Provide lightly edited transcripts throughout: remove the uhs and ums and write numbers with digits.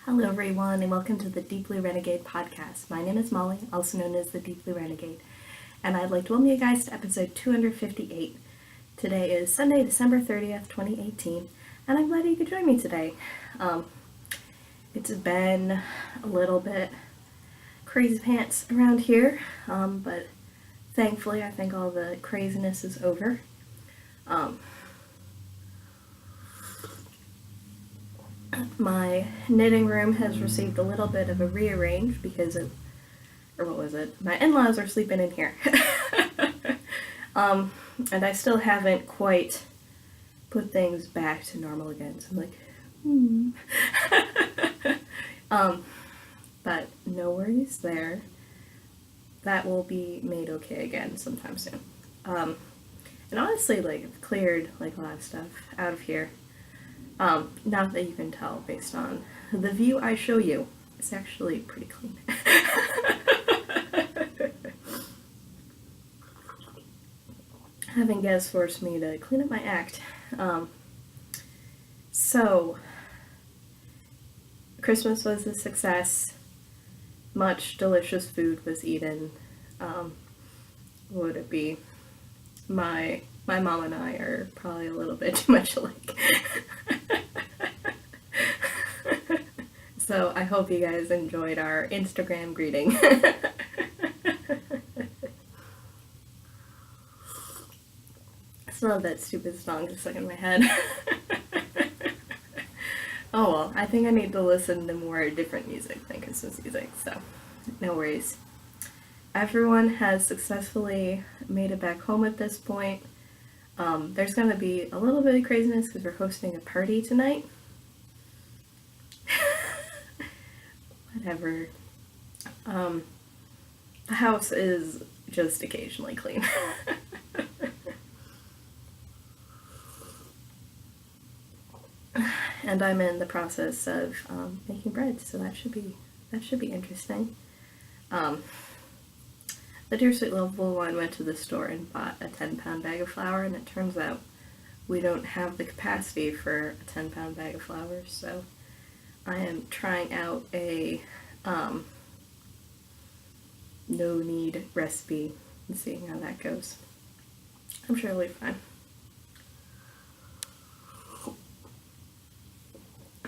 Hello everyone and welcome to the Deep Blue Renegade podcast. My name is Molly, also known as the Deep Blue Renegade, and I'd like to welcome you guys to episode 258. Today is Sunday, December 30th, 2018, and I'm glad you could join me today. It's been a little bit crazy pants around here, but thankfully I think all the craziness is over. My knitting room has received a little bit of a rearrange because my in-laws are sleeping in here. And I still haven't quite put things back to normal again, so I'm like, but no worries there. That will be made okay again sometime soon. And honestly, I've cleared a lot of stuff out of here. Not that you can tell based on the view I show you. It's actually pretty clean. Having guests forced me to clean up my act. So, Christmas was a success. Much delicious food was eaten. What would it be? My mom and I are probably a little bit too much alike. So I hope you guys enjoyed our Instagram greeting. I still have that stupid song just stuck in my head. Oh well, I think I need to listen to more different music than Christmas music, so no worries. Everyone has successfully made it back home at this point. There's going to be a little bit of craziness because we're hosting a party tonight. Whatever. The house is just occasionally clean. And I'm in the process of making bread, so that should be interesting. The Dear Sweet Lovable one went to the store and bought a 10-pound bag of flour, and it turns out we don't have the capacity for a 10-pound bag of flour, so I am trying out a no-knead recipe and seeing how that goes. I'm sure it'll be fine.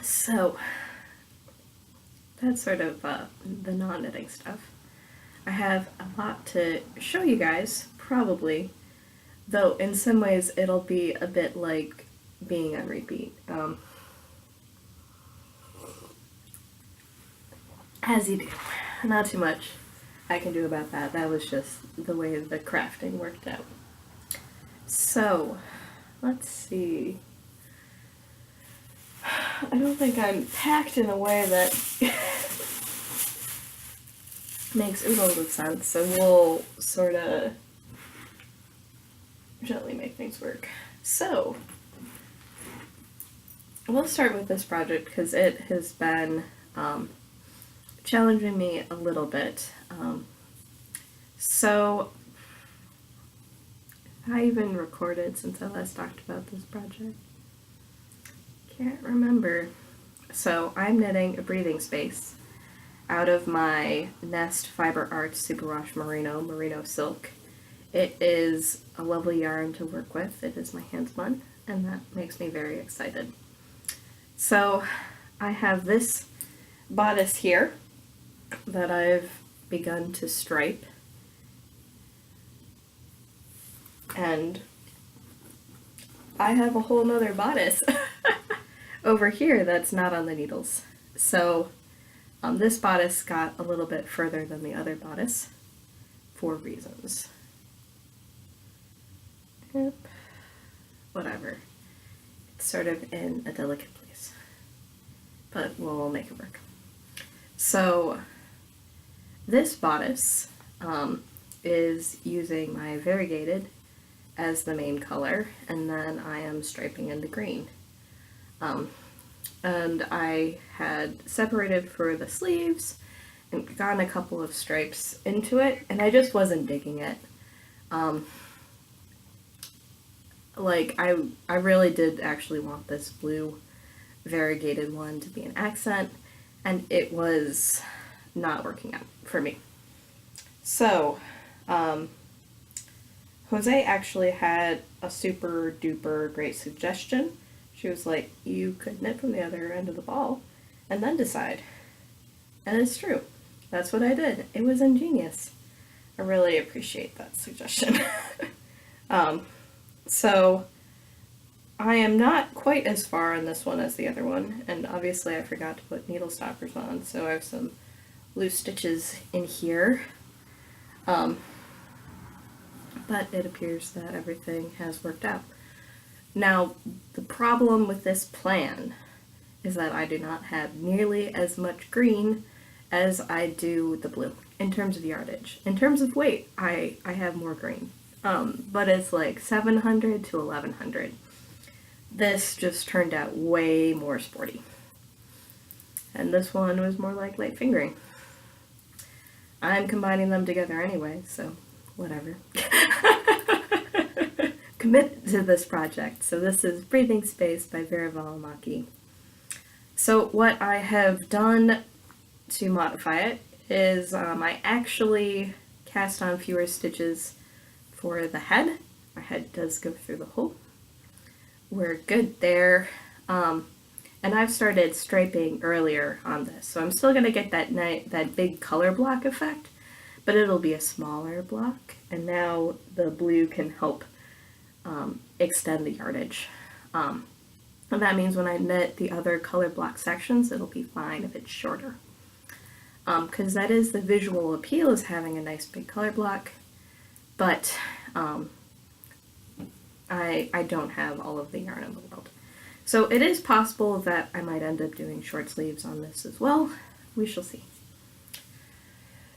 So, that's sort of the non-knitting stuff. I have a lot to show you guys, probably, though in some ways it'll be a bit like being on repeat. As you do. Not too much I can do about that. That was just the way the crafting worked out. So, let's see. I don't think I'm packed in a way that makes oodles of sense, so we'll sort of gently make things work. So, we'll start with this project because it has been challenging me a little bit. So, have I even recorded since I last talked about this project? Can't remember. So, I'm knitting a breathing space out of my Nest Fiber Arts Superwash Merino Silk. It is a lovely yarn to work with. It is my hand spun, and that makes me very excited. So, I have this bodice here that I've begun to stripe, and I have a whole nother bodice over here that's not on the needles. So this bodice got a little bit further than the other bodice for reasons. Yep. Whatever. It's sort of in a delicate place, but we'll make it work. So this bodice is using my variegated as the main color, and then I am striping into green. And I had separated for the sleeves and gotten a couple of stripes into it, and I just wasn't digging it. I really did actually want this blue variegated one to be an accent, and it was not working out for me. So, Jose actually had a super duper great suggestion. She was like, you could knit from the other end of the ball and then decide. And it's true. That's what I did. It was ingenious. I really appreciate that suggestion. So I am not quite as far on this one as the other one, and obviously I forgot to put needle stoppers on, so I have some loose stitches in here. But it appears that everything has worked out. Now, the problem with this plan is that I do not have nearly as much green as I do the blue in terms of yardage. In terms of weight, I have more green, but it's like 700 to 1100. This just turned out way more sporty. And this one was more like light fingering. I'm combining them together anyway, so whatever. Commit to this project. So this is Breathing Space by Vera Valimaki. So what I have done to modify it is I actually cast on fewer stitches for the head. My head does go through the hole. We're good there. And I've started striping earlier on this, so I'm still going to get that big color block effect, but it'll be a smaller block, and now the blue can help extend the yardage. And that means when I knit the other color block sections, it'll be fine if it's shorter. Because that is the visual appeal, is having a nice big color block, but I don't have all of the yarn in the world. So it is possible that I might end up doing short sleeves on this as well. We shall see.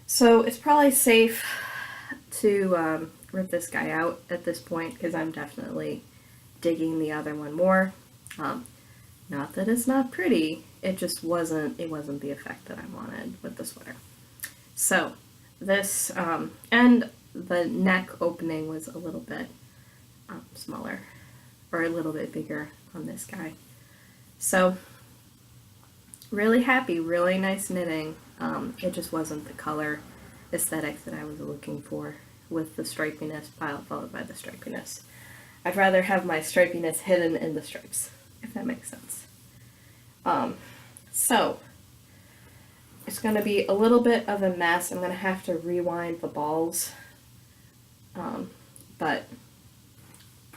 So it's probably safe to rip this guy out at this point, because I'm definitely digging the other one more. Not that it's not pretty, it just wasn't the effect that I wanted with the sweater. So this, and the neck opening was a little bit smaller, or a little bit bigger on this guy. So really happy, really nice knitting. It just wasn't the color aesthetic that I was looking for with the stripiness followed by the stripiness. I'd rather have my stripiness hidden in the stripes, if that makes sense. So it's going to be a little bit of a mess. I'm going to have to rewind the balls, but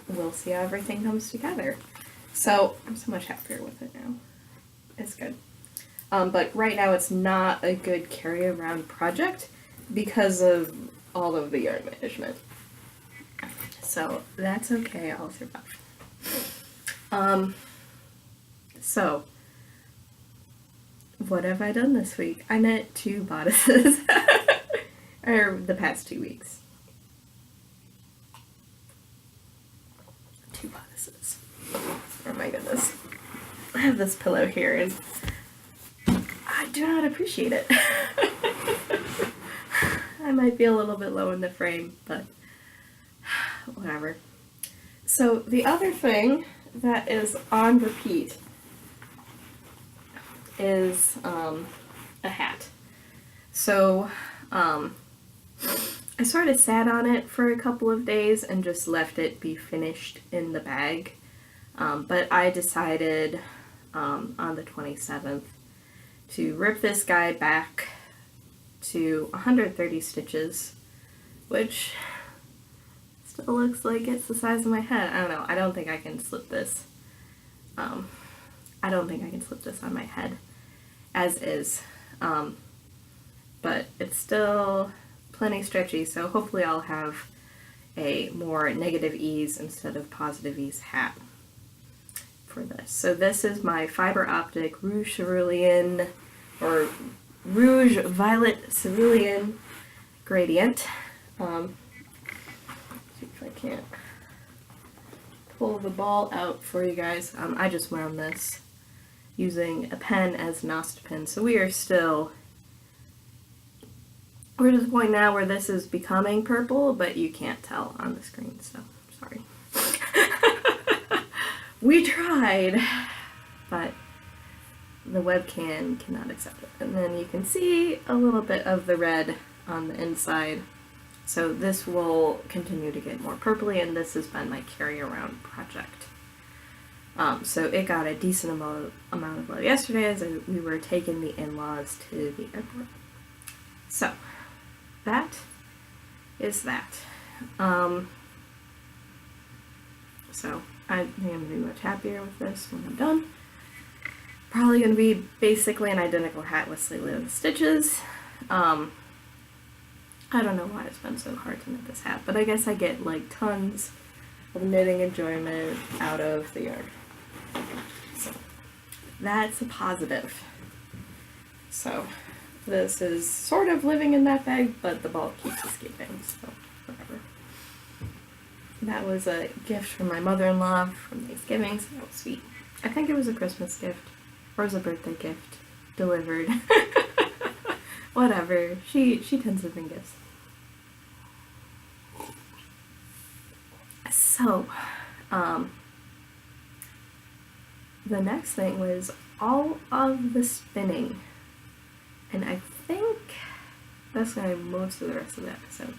we'll see how everything comes together. So I'm so much happier with it now. It's good. But right now it's not a good carry around project because of all of the yarn management. So that's okay, I'll survive. So what have I done this week? I knit 2 bodices, or the past 2 weeks. 2 bodices. Oh my goodness. I have this pillow here and I do not appreciate it. I might be a little bit low in the frame, but whatever. So the other thing that is on repeat is a hat. So I sort of sat on it for a couple of days and just left it be finished in the bag. But I decided on the 27th to rip this guy back to 130 stitches, which still looks like it's the size of my head. I don't know. I don't think I can slip this. I don't think I can slip this on my head as is. But it's still plenty stretchy, so hopefully I'll have a more negative ease instead of positive ease hat for this. So this is my Fiber Optic Rouge Cerulean, or Rouge Violet Cerulean gradient. See if I can't pull the ball out for you guys. I just wound this using a pen as an Osta pen, so we're to the point now where this is becoming purple, but you can't tell on the screen, so sorry. We tried, but the webcam cannot accept it. And then you can see a little bit of the red on the inside. So this will continue to get more purpley, and this has been my carry around project. So it got a decent amount of love yesterday as we were taking the in-laws to the airport. So that is that. So I think I'm going to be much happier with this when I'm done. Probably going to be basically an identical hat with sleeve stitches. I don't know why it's been so hard to knit this hat, but I guess I get like tons of knitting enjoyment out of the yarn. So that's a positive. So this is sort of living in that bag, but the ball keeps escaping, so whatever. That was a gift from my mother-in-law from Thanksgiving, so that was sweet. I think it was a Christmas gift, or it was a birthday gift delivered. Whatever, she tends to bring gifts. So, the next thing was all of the spinning, and I think that's going to be most of the rest of the episode,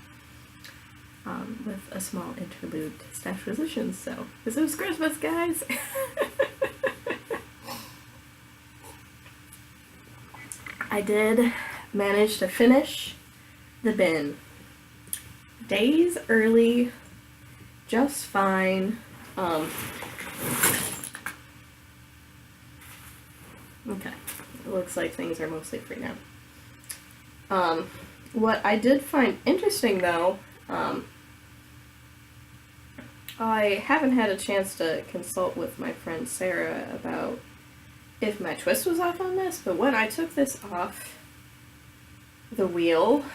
with a small interlude to stash positions, so, because it was Christmas, guys! I did manage to finish the bin. Days early, just fine. Okay, it looks like things are mostly free now. What I did find interesting though, I haven't had a chance to consult with my friend Sarah about if my twist was off on this, but when I took this off the wheel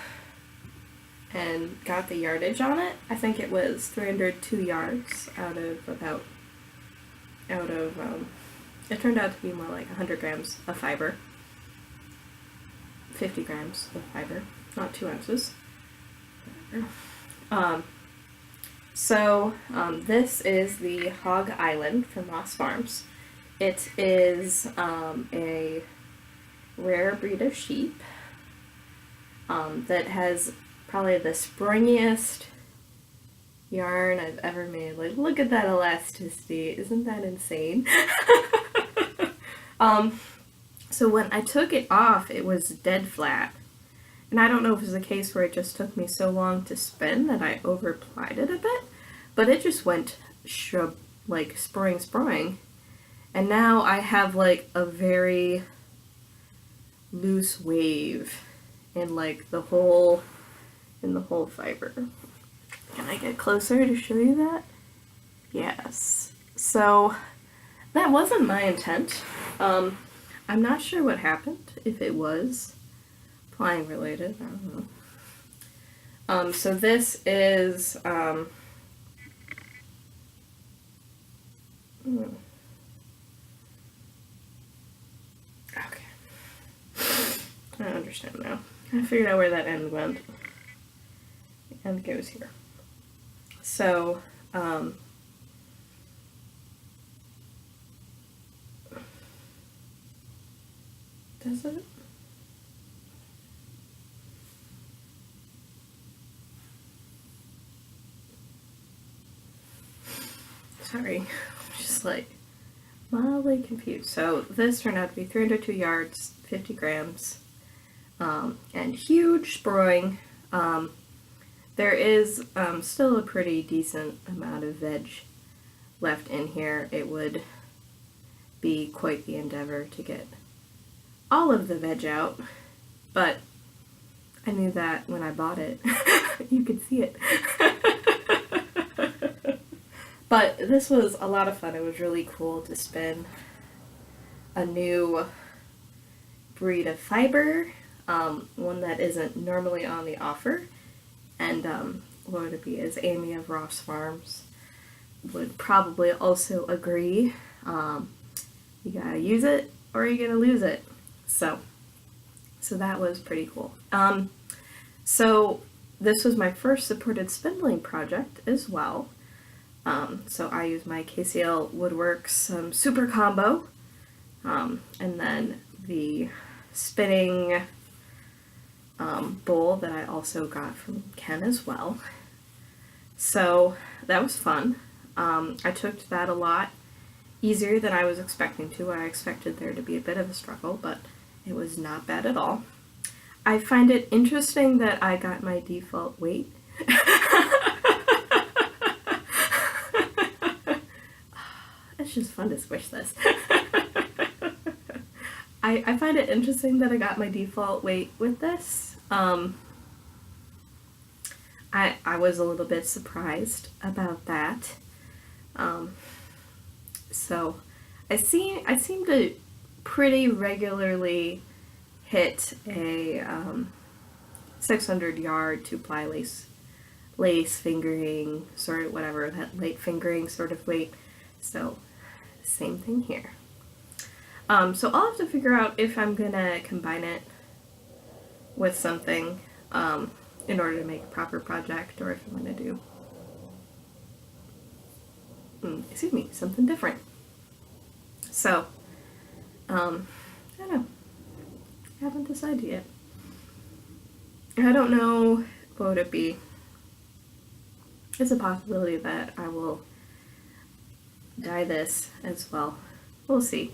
and got the yardage on it, I think it was 302 yards out of it turned out to be more like 100 grams of fiber, 50 grams of fiber, not 2 ounces. This is the Hog Island from Moss Farms. It is a rare breed of sheep that has probably the springiest yarn I've ever made. Like, look at that elasticity. Isn't that insane? So when I took it off, it was dead flat. And I don't know if it was a case where it just took me so long to spin that I over-plied it a bit, but it just went like sproing. And now I have like a very loose wave in like the whole fiber. Can I get closer to show you that? Yes. So that wasn't my intent. I'm not sure what happened, if it was plying related, I don't know. So this is, okay. I understand now. I figured out where that end went. The end goes here. So, does it? Sorry, I'm just like mildly confused. So this turned out to be 302 yards, 50 grams, and huge sproing. There is still a pretty decent amount of veg left in here. It would be quite the endeavor to get all of the veg out, but I knew that when I bought it. You could see it. But this was a lot of fun. It was really cool to spin a new breed of fiber, one that isn't normally on the offer. And what would it be, as Amy of Ross Farms would probably also agree, you gotta use it or you're gonna lose it. So that was pretty cool. So this was my first supported spindling project as well. So I used my KCL Woodworks Super Combo, and then the spinning bowl that I also got from Ken as well. So that was fun. I took that a lot easier than I was expecting to. I expected there to be a bit of a struggle, but it was not bad at all. I find it interesting that I got my default weight. It's just fun to squish this. I find it interesting that I got my default weight with this. I was a little bit surprised about that. So I seem to pretty regularly hit a 600 yard 2-ply lace fingering, sort of whatever, that light fingering sort of weight. So same thing here. So I'll have to figure out if I'm gonna combine it with something in order to make a proper project, or if I'm gonna do something different. So I don't know. I haven't decided yet. I don't know what would it be. It's a possibility that I will dye this as well. We'll see.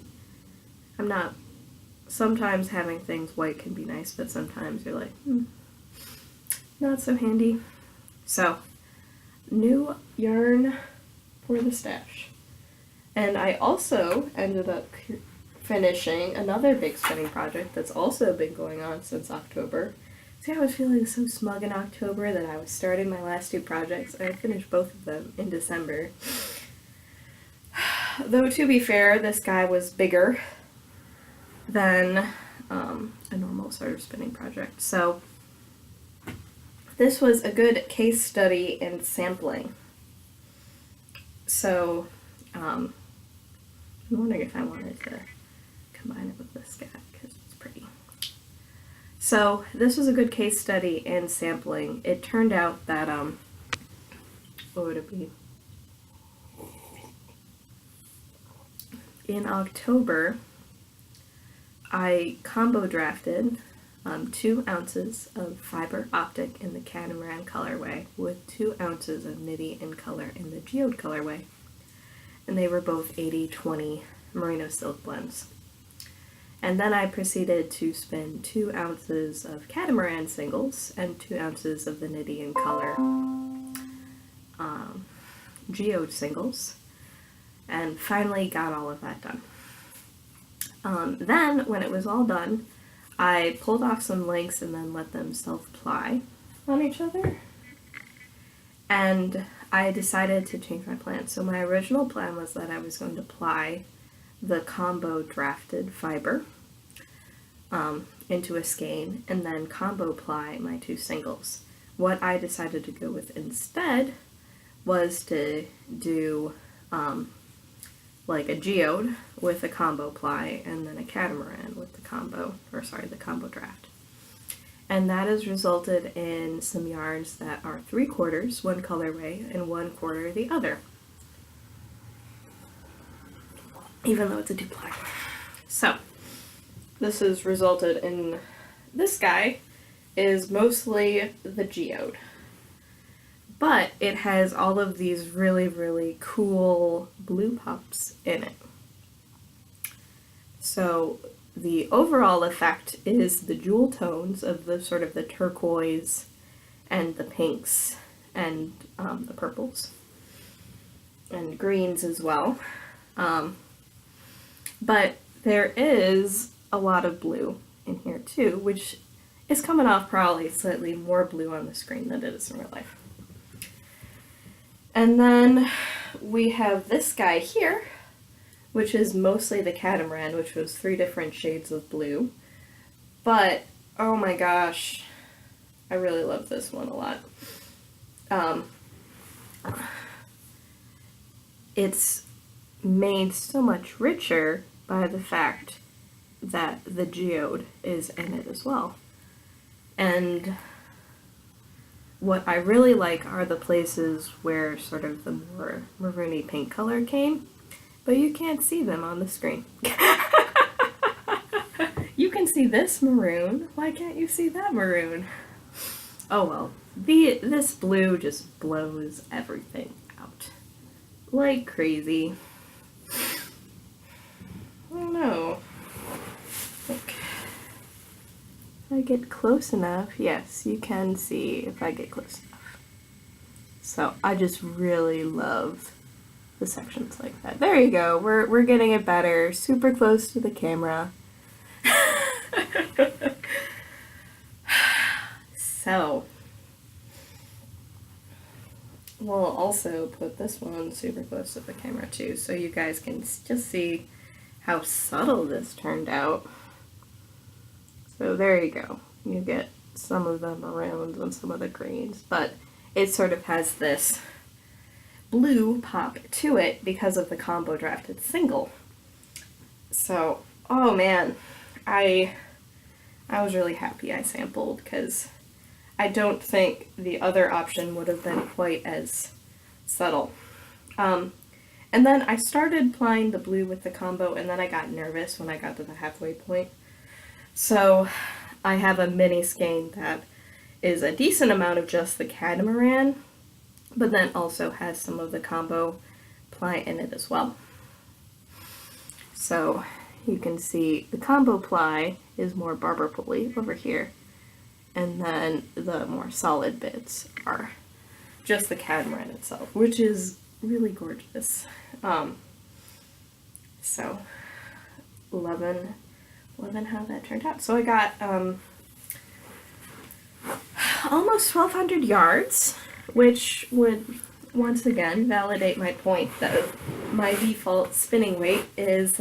Sometimes having things white can be nice, but sometimes you're like, not so handy. So, new yarn for the stash. And I also ended up finishing another big spinning project that's also been going on since October. See, I was feeling so smug in October that I was starting my last 2 projects, and I finished both of them in December. Though, to be fair, this guy was bigger than a normal sort of spinning project. So this was a good case study in sampling. So I'm wondering if I wanted to combine it with this guy because it's pretty. So this was a good case study in sampling. It turned out that what would it be? In October, I combo drafted 2 ounces of fiber optic in the catamaran colorway with 2 ounces of knitty in color in the geode colorway. And they were both 80-20 merino silk blends. And then I proceeded to spin 2 ounces of catamaran singles and 2 ounces of the knitty in color geode singles, and finally got all of that done. Then, when it was all done, I pulled off some links and then let them self-ply on each other. And I decided to change my plan. So my original plan was that I was going to ply the combo drafted fiber into a skein and then combo ply my 2 singles. What I decided to go with instead was to do like a geode with a combo ply and then a catamaran with the combo draft. And that has resulted in some yarns that are 3/4 one colorway and 1/4 the other, even though it's a 2-ply. So this has resulted in, this guy is mostly the geode, but it has all of these really, really cool blue pups in it. So the overall effect is the jewel tones of the sort of the turquoise and the pinks and the purples and greens as well. But there is a lot of blue in here too, which is coming off probably slightly more blue on the screen than it is in real life. And then we have this guy here, which is mostly the catamaran, which was 3 different shades of blue. But, oh my gosh, I really love this one a lot. It's made so much richer by the fact that the geode is in it as well. And what I really like are the places where sort of the more maroony pink color came, but you can't see them on the screen. see this maroon, why can't you see that maroon? Oh well, this blue just blows everything out. Like crazy. Oh no. Look. If I get close enough, yes, you can see if I get close enough. So I just really love the sections like that. There you go. We're getting it better. Super close to the camera. So we'll also put this one super close to the camera too, so you guys can just see how subtle this turned out. So there you go. You get some of the maroons and some of the greens, but it sort of has this blue pop to it because of the combo drafted single. So, oh man, I was really happy I sampled, because I don't think the other option would have been quite as subtle. And then I started applying the blue with the combo, and then I got nervous when I got to the halfway point. So I have a mini skein that is a decent amount of just the catamaran, but then also has some of the combo ply in it as well. So you can see the combo ply is more barber pulley over here, and then the more solid bits are just the catamaran itself, which is really gorgeous. So loving how that turned out. So I got almost 1,200 yards, which would once again validate my point that my default spinning weight is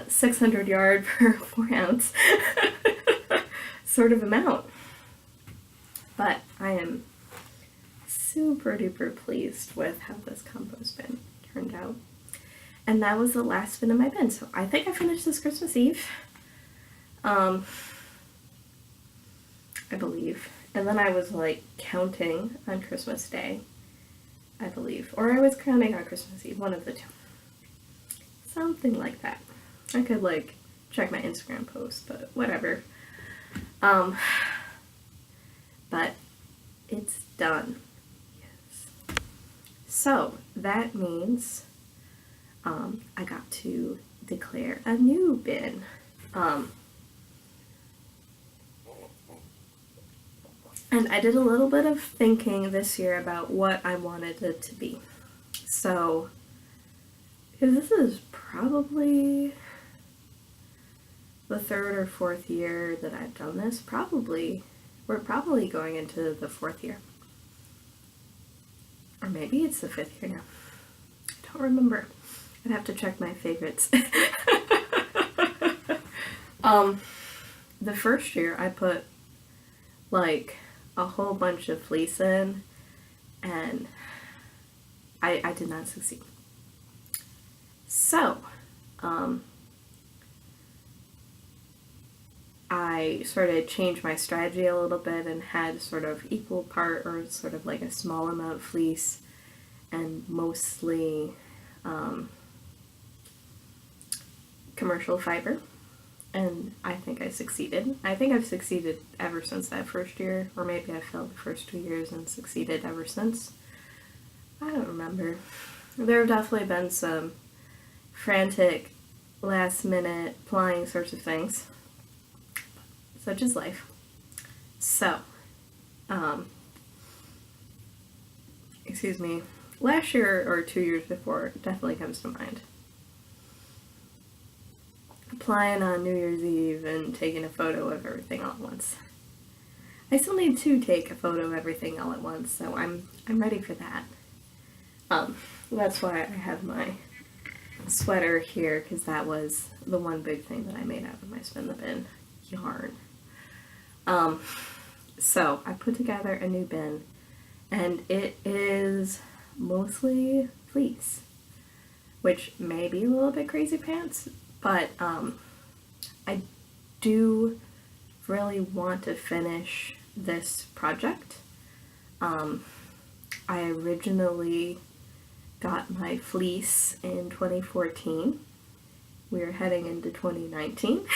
600 yard per 4 ounce sort of amount. But I am super duper pleased with how this combo spin turned out. And that was the last spin of my bin, so I think I finished this Christmas Eve. I believe. And then I was like counting on Christmas Day, I believe. Or I was counting on Christmas Eve, one of the two. Something like that. I could like check my Instagram post, but whatever. But it's done. Yes. So that means I got to declare a new bin. And I did a little bit of thinking this year about what I wanted it to be. So, because this is probably the 3rd or 4th year that I've done this, we're probably going into the 4th year. Or maybe it's the 5th year now. I don't remember. I'd have to check my favorites. The first year I put like a whole bunch of fleece in, and I did not succeed. So, I sort of changed my strategy a little bit and had sort of equal part, or sort of like a small amount of fleece and mostly commercial fiber. And I think I succeeded. I think I've succeeded ever since that first year, or maybe I failed the first 2 years and succeeded ever since. I don't remember. There have definitely been some frantic, last-minute plying sorts of things. Such is life. So, excuse me, last year or 2 years before definitely comes to mind. Applying on New Year's Eve and taking a photo of everything all at once. I still need to take a photo of everything all at once, so I'm ready for that. That's why I have my sweater here, because that was the one big thing that I made out of my spin the bin yarn. So I put together a new bin, and it is mostly fleece, which may be a little bit crazy pants, but I do really want to finish this project. I originally got my fleece in 2014. We are heading into 2019.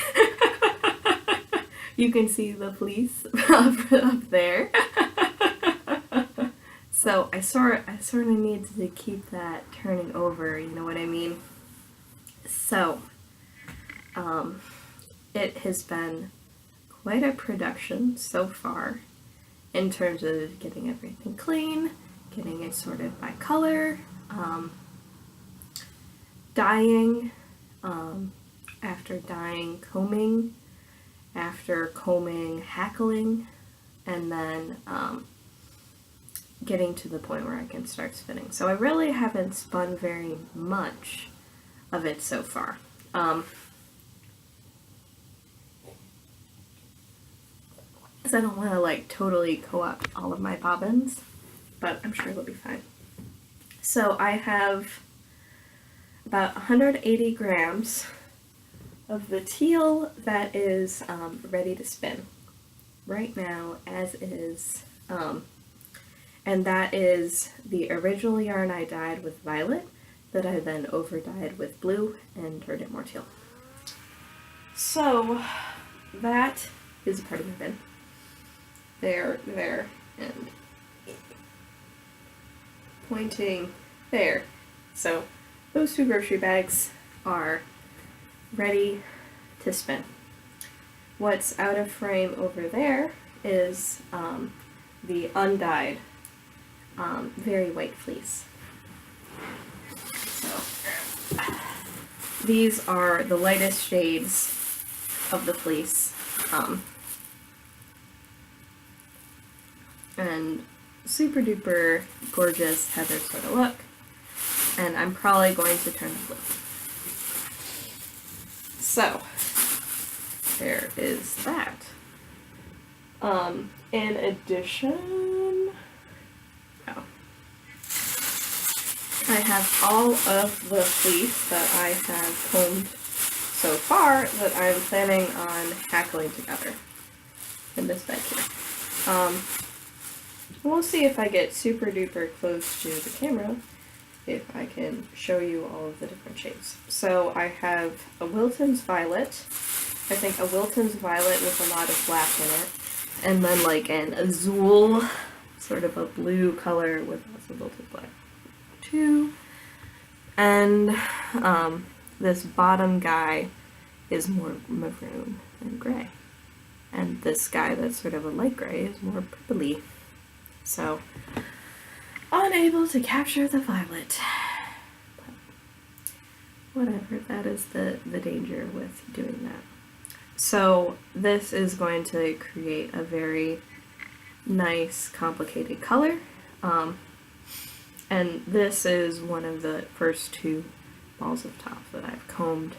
You can see the fleece up there. So I sort of need to keep that turning over, you know what I mean? So, it has been quite a production so far in terms of getting everything clean, getting it sorted by color, dyeing, after dyeing, combing, after combing, hackling, and then getting to the point where I can start spinning. So I really haven't spun very much of it so far. Because I don't want to like totally co-opt all of my bobbins, but I'm sure it'll be fine. So I have about 180 grams of the teal that is ready to spin right now as is, and that is the original yarn I dyed with violet that I then over dyed with blue and turned it more teal. So that is a part of my bin. There, and pointing there. So those two grocery bags are ready to spin. What's out of frame over there is the undyed, very white fleece. So these are the lightest shades of the fleece, and super duper gorgeous heather sort of look, and I'm probably going to turn the blue. So there is that. In addition, I have all of the fleece that I have combed so far that I'm planning on hackling together in this bag here. We'll see if I get super duper close to the camera, if I can show you all of the different shades. So I have a Wilton's Violet, I think a Wilton's Violet with a lot of black in it, and then like an Azul, sort of a blue color with lots of Wilton's black too. And this bottom guy is more maroon and gray. And this guy that's sort of a light gray is more purpley. So, unable to capture the violet. But whatever, that is the danger with doing that. So this is going to create a very nice, complicated color. And this is one of the first two balls of top that I've combed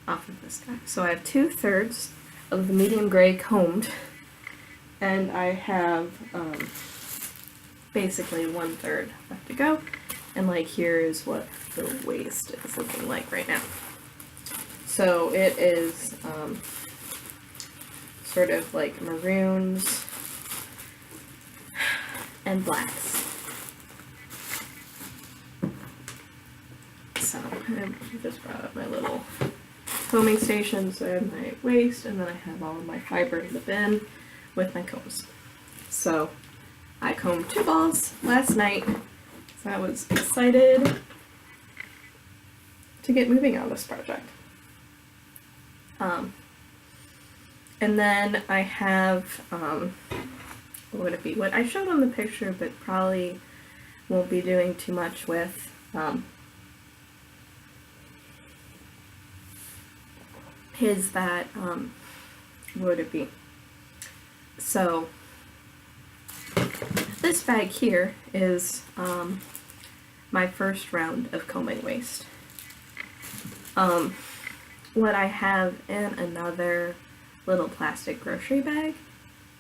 off of this guy. So I have 2/3 of the medium gray combed, and I have basically 1/3 left to go. And like here is what the waist is looking like right now. So it is sort of like maroons and blacks. So I just brought up my little combing station, so I have my waist, and then I have all of my fiber in the bin with my combs. So I combed 2 balls last night, so I was excited to get moving on this project. And then I have, what would it be? What I showed on the picture, but probably won't be doing too much with, is that, what would it be? So, this bag here is my first round of combing waste. What I have in another little plastic grocery bag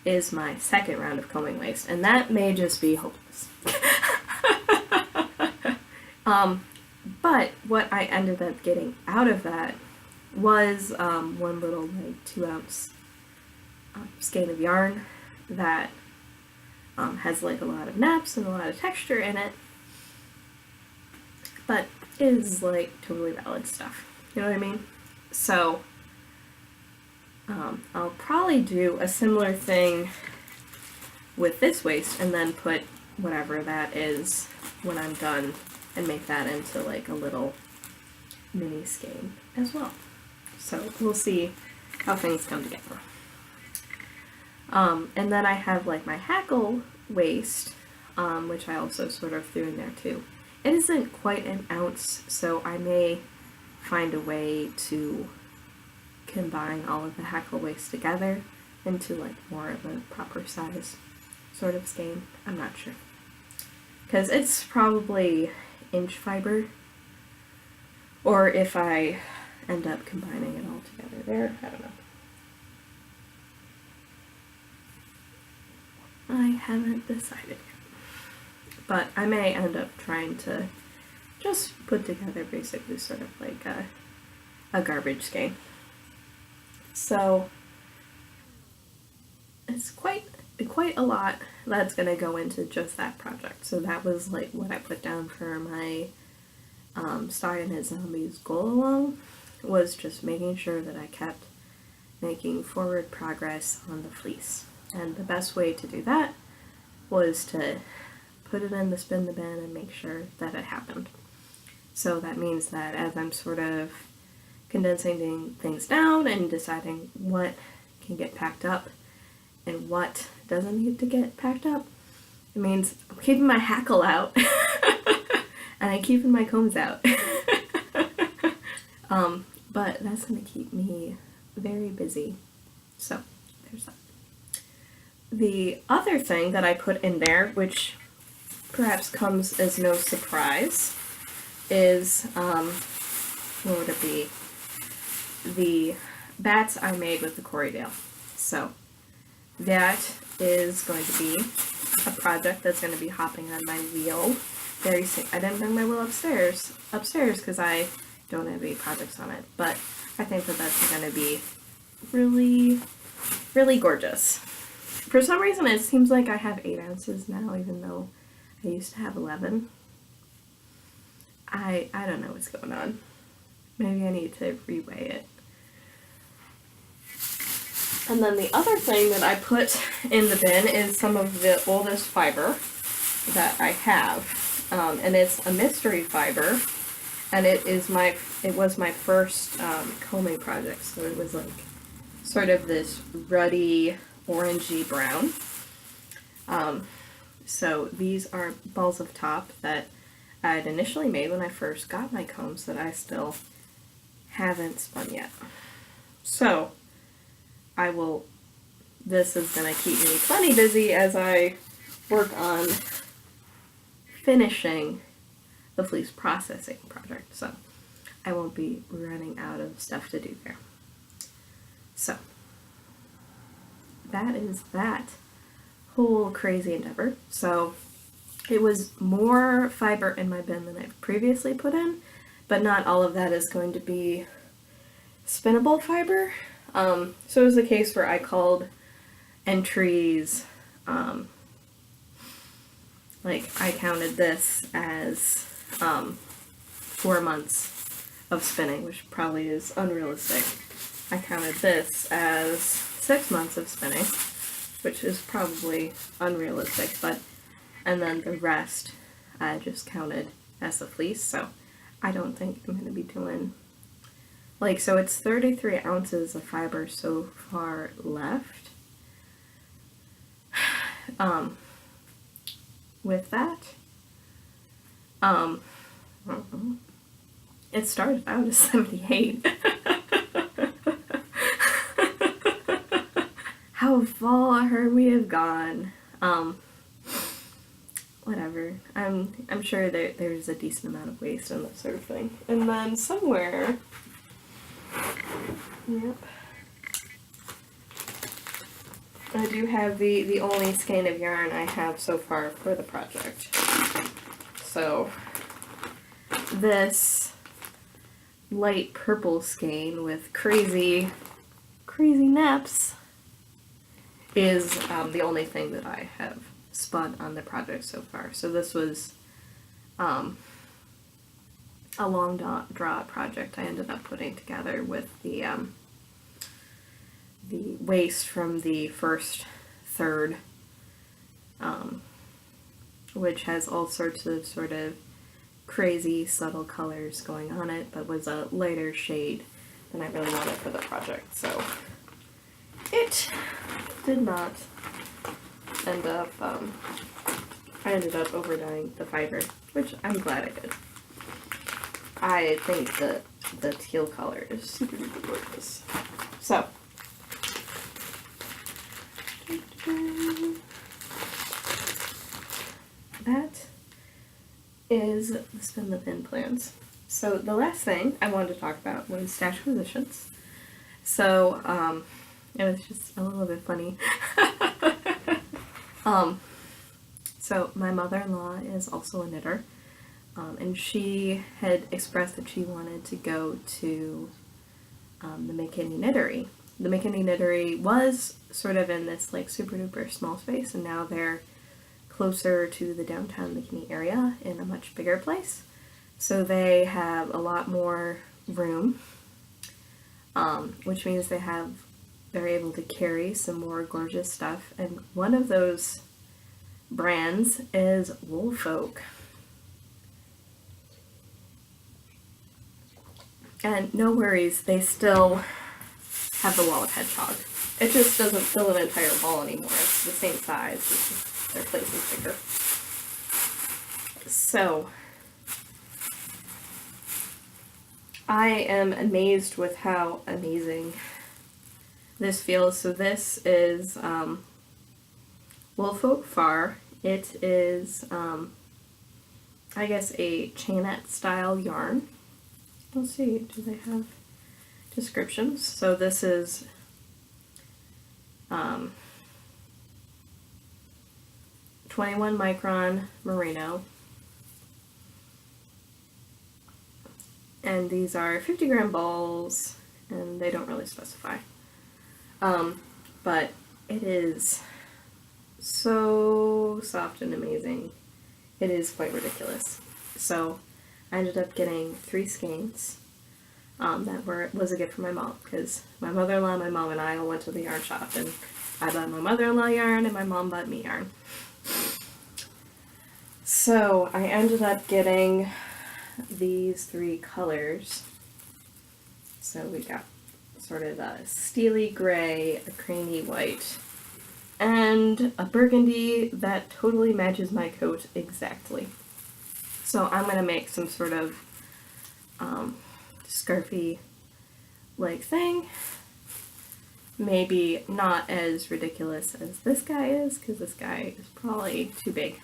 is my second round of combing waste, and that may just be hopeless. But what I ended up getting out of that was one little like 2-ounce skein of yarn that has like a lot of naps and a lot of texture in it, but is like totally valid stuff. You know what I mean? So I'll probably do a similar thing with this waist and then put whatever that is when I'm done and make that into like a little mini skein as well. So we'll see how things come together. And then I have like my hackle waist, which I also sort of threw in there too. It isn't quite an ounce, so I may find a way to combine all of the hackle waist together into like more of a proper size sort of skein. I'm not sure. Because it's probably inch fiber, or if I end up combining it all together there, I don't know. I haven't decided yet. But I may end up trying to just put together basically sort of like a garbage skein. So it's quite a lot that's going to go into just that project. So that was like what I put down for my Starting at Zombies goal along, was just making sure that I kept making forward progress on the fleece. And the best way to do that was to put it in the spin the bin and make sure that it happened. So that means that as I'm sort of condensing things down and deciding what can get packed up and what doesn't need to get packed up, it means I'm keeping my hackle out and I'm keeping my combs out. But that's going to keep me very busy. So there's that. The other thing that I put in there, which perhaps comes as no surprise, is, what would it be? The bats I made with the Corriedale. So that is going to be a project that's going to be hopping on my wheel very soon. I didn't bring my wheel upstairs because I don't have any projects on it, but I think that that's going to be really, really gorgeous. For some reason it seems like I have 8 ounces now, even though I used to have 11. I don't know what's going on. Maybe I need to reweigh it. And then the other thing that I put in the bin is some of the oldest fiber that I have. And it's a mystery fiber, and it was my first combing project, so it was like sort of this ruddy orangey brown. So these are balls of top that I had initially made when I first got my combs that I still haven't spun yet. So this is going to keep me plenty busy as I work on finishing the fleece processing project. So I won't be running out of stuff to do there. So that is that whole crazy endeavor. So it was more fiber in my bin than I've previously put in, but not all of that is going to be spinnable fiber. So it was a case where I called entries, like I counted this as 4 months of spinning, which probably is unrealistic. I counted this as 6 months of spinning, which is probably unrealistic, and then the rest I just counted as the fleece, so I don't think I'm going to be doing, so it's 33 ounces of fiber so far left. With that, it started out as 78. How far we have gone. Whatever. I'm sure there's a decent amount of waste and that sort of thing. And then somewhere, yep, I do have the only skein of yarn I have so far for the project. So this light purple skein with crazy naps is the only thing that I have spun on the project so far. So this was a long draw project I ended up putting together with the the waste from the first third, which has all sorts of sort of crazy subtle colors going on it, but was a lighter shade than I really wanted for the project, so it did not end up, I ended up overdying the fiber, which I'm glad I did. I think that the teal color is super duper gorgeous. So, that is the Spin the Pin plans. So the last thing I wanted to talk about was stash positions. So, it was just a little bit funny. So my mother-in-law is also a knitter, and she had expressed that she wanted to go to the McKinney Knittery. The McKinney Knittery was sort of in this like super duper small space, and now they're closer to the downtown McKinney area in a much bigger place. So they have a lot more room, which means they're able to carry some more gorgeous stuff, and one of those brands is Woolfolk. And no worries, they still have the wall of hedgehog. It just doesn't fill an entire wall anymore. It's the same size, it's just their place is bigger. So, I am amazed with how amazing this feels. So this is Woolfolk Far. It is, I guess, a chainette style yarn. Let's see, do they have descriptions? So this is 21 micron merino, and these are 50 gram balls, and they don't really specify. But it is so soft and amazing. It is quite ridiculous. So I ended up getting 3 skeins that was a gift from my mom, because my mother-in-law, my mom, and I all went to the yarn shop, and I bought my mother-in-law yarn and my mom bought me yarn. So I ended up getting these 3 colors. So we got sort of a steely gray, a creamy white, and a burgundy that totally matches my coat exactly. So I'm going to make some sort of scarfy like thing. Maybe not as ridiculous as this guy is, because this guy is probably too big.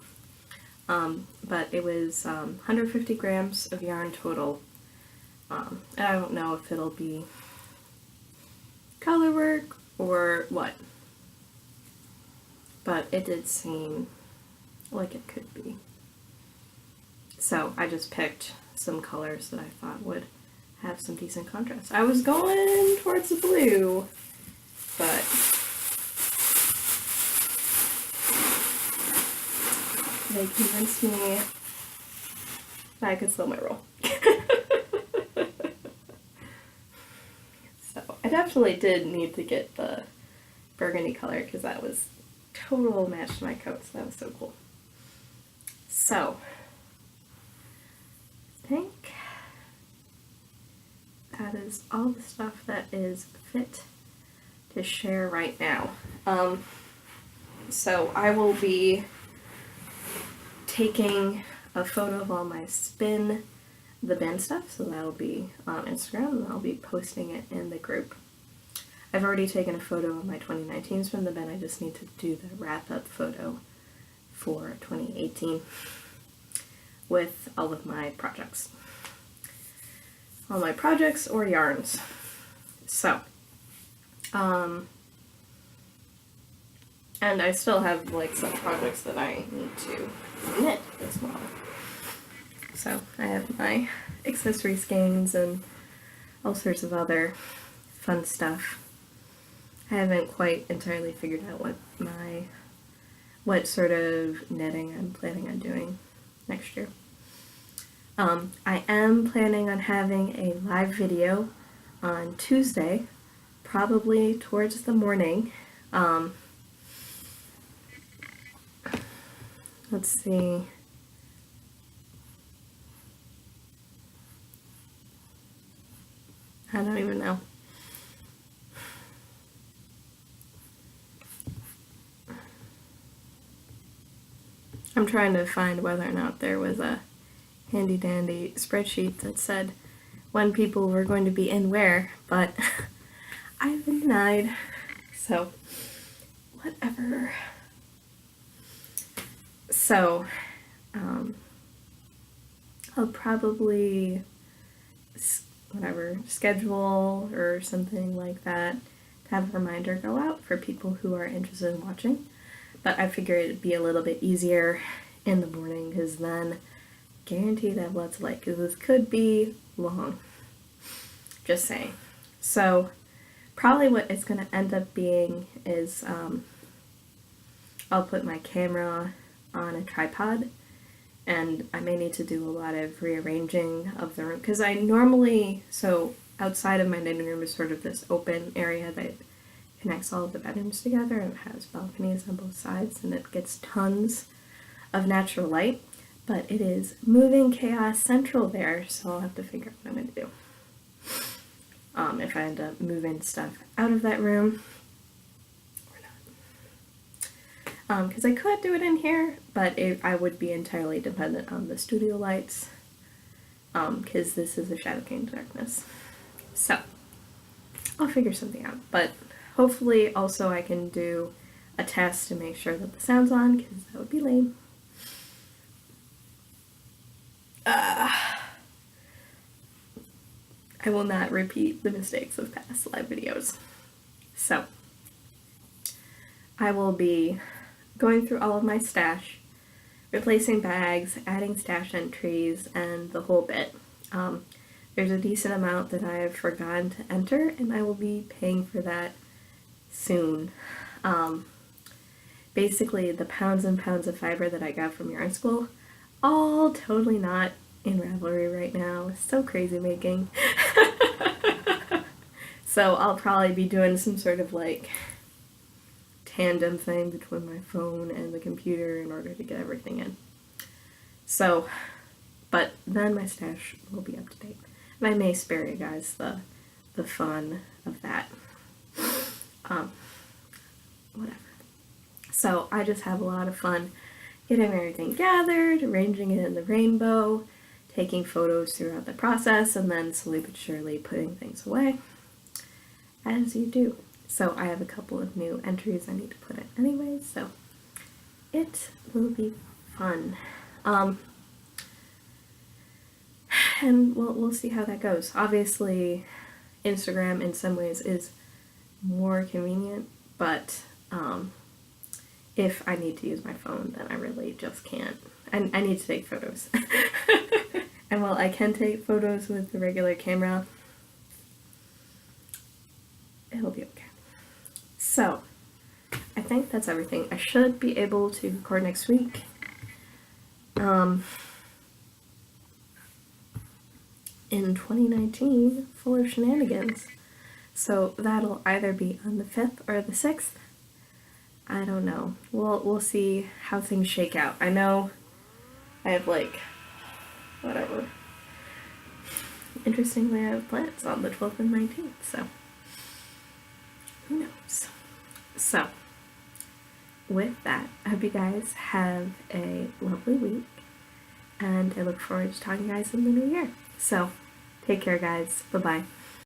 But it was 150 grams of yarn total. And I don't know if it'll be color work or what, but it did seem like it could be. So I just picked some colors that I thought would have some decent contrast. I was going towards the blue, but they convinced me that I could slow my roll. So I definitely did need to get the burgundy color, because that was total match to my coat, so that was so cool. So I think that is all the stuff that is fit to share right now. So I will be taking a photo of all my Spin the Bin stuff, so that'll be on Instagram, and I'll be posting it in the group. I've already taken a photo of my 2019 Spin the Bin, I just need to do the wrap-up photo for 2018 with all of my projects. All my projects or yarns. So, and I still have like some projects that I need to knit as well. So I have my accessory skeins and all sorts of other fun stuff. I haven't quite entirely figured out what sort of knitting I'm planning on doing next year. I am planning on having a live video on Tuesday probably towards the morning. Let's see. I don't even know. I'm trying to find whether or not there was a handy dandy spreadsheet that said when people were going to be in where, but I've been denied. So, whatever. So, I'll probably schedule or something like that to have a reminder go out for people who are interested in watching. But I figured it'd be a little bit easier in the morning because then guaranteed I have lots of light because this could be long. Just saying. So probably what it's going to end up being is I'll put my camera on a tripod, and I may need to do a lot of rearranging of the room because I normally, so outside of my living room is sort of this open area that connects all of the bedrooms together and has balconies on both sides, and it gets tons of natural light, but it is moving chaos central there, so I'll have to figure out what I'm going to do. If I end up moving stuff out of that room or not. Because I could do it in here, but I would be entirely dependent on the studio lights, because this is a Shadow King Darkness. So, I'll figure something out, but hopefully also I can do a test to make sure that the sound's on, because that would be lame. I will not repeat the mistakes of past live videos. So, I will be going through all of my stash, replacing bags, adding stash entries, and the whole bit. There's a decent amount that I have forgotten to enter, and I will be paying for that soon. Basically, the pounds and pounds of fiber that I got from yarn school, all totally not in Ravelry right now. So crazy making. So I'll probably be doing some sort of like tandem thing between my phone and the computer in order to get everything in. So, but then my stash will be up to date. And I may spare you guys the fun of that. Whatever. So I just have a lot of fun getting everything gathered, arranging it in the rainbow, taking photos throughout the process, and then slowly but surely putting things away, as you do. So I have a couple of new entries I need to put in anyway, so it will be fun. And we'll see how that goes. Obviously, Instagram in some ways is more convenient, but if I need to use my phone, then I really just can't. I need to take photos. And while I can take photos with the regular camera, it'll be okay. So, I think that's everything. I should be able to record next week. In 2019, full of shenanigans. So that'll either be on the 5th or the 6th. I don't know. We'll see how things shake out. I know I have whatever. Interestingly, I have plans on the 12th and 19th, so who knows? So, with that, I hope you guys have a lovely week, and I look forward to talking to you guys in the new year. So, take care, guys. Bye-bye.